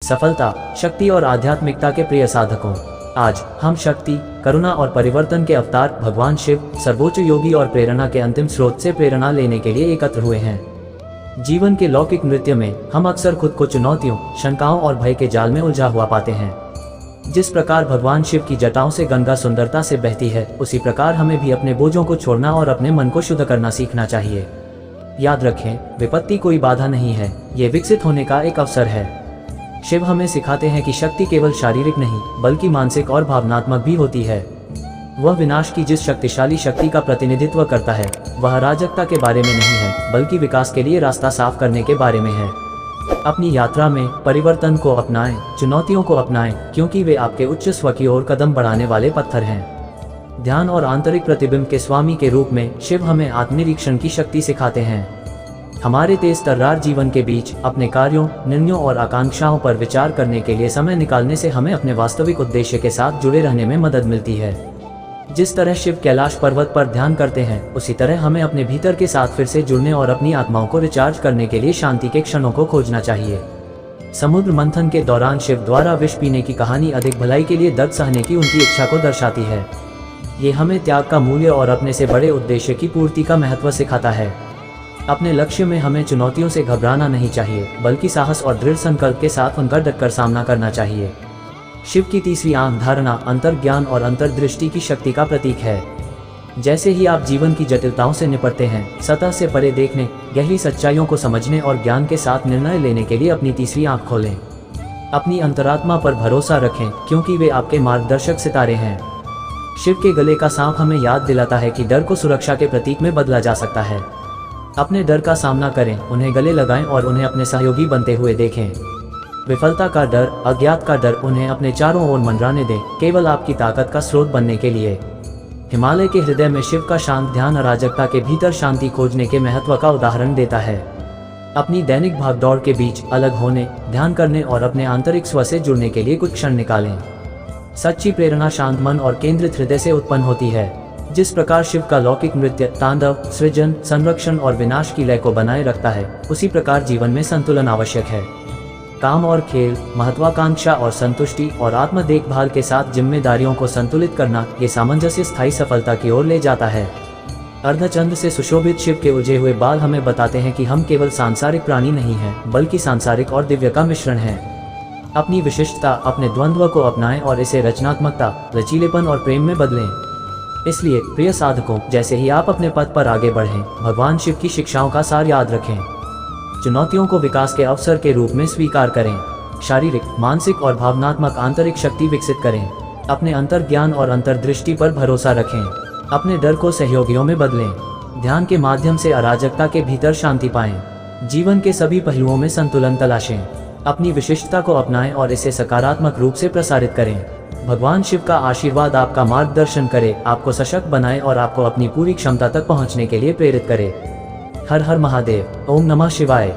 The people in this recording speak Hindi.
सफलता, शक्ति और आध्यात्मिकता के प्रिय साधकों, आज हम शक्ति, करुणा और परिवर्तन के अवतार भगवान शिव, सर्वोच्च योगी और प्रेरणा के अंतिम स्रोत से प्रेरणा लेने के लिए एकत्र हुए हैं। जीवन के लौकिक नृत्य में हम अक्सर खुद को चुनौतियों, शंकाओं और भय के जाल में उलझा हुआ पाते हैं। जिस प्रकार भगवान शिव की जटाओं से गंगा सुंदरता से बहती है, उसी प्रकार हमें भी अपने बोझों को छोड़ना और अपने मन को शुद्ध करना सीखना चाहिए। याद रखें, विपत्ति कोई बाधा नहीं है, ये विकसित होने का एक अवसर है। शिव हमें सिखाते हैं कि शक्ति केवल शारीरिक नहीं, बल्कि मानसिक और भावनात्मक भी होती है। वह विनाश की जिस शक्तिशाली शक्ति का प्रतिनिधित्व करता है, वह अराजकता के बारे में नहीं है, बल्कि विकास के लिए रास्ता साफ करने के बारे में है। अपनी यात्रा में परिवर्तन को अपनाएं, चुनौतियों को अपनाएं, क्योंकि वे आपके उच्च स्व की ओर कदम बढ़ाने वाले पत्थर हैं। ध्यान और आंतरिक प्रतिबिंब के स्वामी के रूप में शिव हमें आत्मनिरीक्षण की शक्ति सिखाते हैं। हमारे तेज तर्रार जीवन के बीच अपने कार्यों, निर्णयों और आकांक्षाओं पर विचार करने के लिए समय निकालने से हमें अपने वास्तविक उद्देश्य के साथ जुड़े रहने में मदद मिलती है। जिस तरह शिव कैलाश पर्वत पर ध्यान करते हैं, उसी तरह हमें अपने भीतर के साथ फिर से जुड़ने और अपनी आत्माओं को रिचार्ज करने के लिए शांति के क्षणों को खोजना चाहिए। समुद्र मंथन के दौरान शिव द्वारा विष पीने की कहानी अधिक भलाई के लिए दर्द सहने की उनकी इच्छा को दर्शाती है। ये हमें त्याग का मूल्य और अपने से बड़े उद्देश्य की पूर्ति का महत्व सिखाता है। अपने लक्ष्य में हमें चुनौतियों से घबराना नहीं चाहिए, बल्कि साहस और दृढ़ संकल्प के साथ उनका डटकर सामना करना चाहिए। शिव की तीसरी आंख धारणा अंतर्ज्ञान और अंतर्दृष्टि की शक्ति का प्रतीक है। जैसे ही आप जीवन की जटिलताओं से निपटते हैं, सतह से परे देखने, गहरी सच्चाइयों को समझने और ज्ञान के साथ निर्णय लेने के लिए अपनी तीसरी आंख खोलें। अपनी अंतरात्मा पर भरोसा रखें, क्योंकि वे आपके मार्गदर्शक सितारे हैं। शिव के गले का सांप हमें याद दिलाता है कि डर को सुरक्षा के प्रतीक में बदला जा सकता है। अपने डर का सामना करें, उन्हें गले लगाएं और उन्हें अपने सहयोगी बनते हुए देखें। विफलता का डर, अज्ञात का डर उन्हें अपने चारों ओर मंडराने दें, केवल आपकी ताकत का स्रोत बनने के लिए। हिमालय के हृदय में शिव का शांत ध्यान अराजकता के भीतर शांति खोजने के महत्व का उदाहरण देता है। अपनी दैनिक भागदौड़ के बीच अलग होने, ध्यान करने और अपने आंतरिक स्व से जुड़ने के लिए कुछ क्षण निकालें। सच्ची प्रेरणा शांत मन और केंद्रित हृदय से उत्पन्न होती है। जिस प्रकार शिव का लौकिक नृत्य तांडव, सृजन, संरक्षण और विनाश की लय को बनाए रखता है, उसी प्रकार जीवन में संतुलन आवश्यक है। काम और खेल, महत्वाकांक्षा और संतुष्टि और आत्म देखभाल के साथ जिम्मेदारियों को संतुलित करना, ये सामंजस्य स्थायी सफलता की ओर ले जाता है। अर्धचंद्र से सुशोभित शिव के उलझे हुए बाल हमें बताते हैं कि हम केवल सांसारिक प्राणी नहीं हैं, बल्कि सांसारिक और दिव्य का मिश्रण हैं। अपनी विशिष्टता, अपने द्वंद्व को अपनाएं और इसे रचनात्मकता, लचीलेपन और प्रेम में बदलें। इसलिए प्रिय साधकों, जैसे ही आप अपने पथ पर आगे बढ़ें, भगवान शिव की शिक्षाओं का सार याद रखें। चुनौतियों को विकास के अवसर के रूप में स्वीकार करें। शारीरिक, मानसिक और भावनात्मक आंतरिक शक्ति विकसित करें। अपने अंतर्ज्ञान और अंतर्दृष्टि पर भरोसा रखें। अपने डर को सहयोगियों में बदलें। ध्यान के माध्यम से अराजकता के भीतर शांति पाएं। जीवन के सभी पहलुओं में संतुलन तलाशें। अपनी विशिष्टता को अपनाएं और इसे सकारात्मक रूप से प्रसारित करें। भगवान शिव का आशीर्वाद आपका मार्गदर्शन करे, आपको सशक्त बनाए और आपको अपनी पूरी क्षमता तक पहुंचने के लिए प्रेरित करे। हर हर महादेव। ओम नमः शिवाय।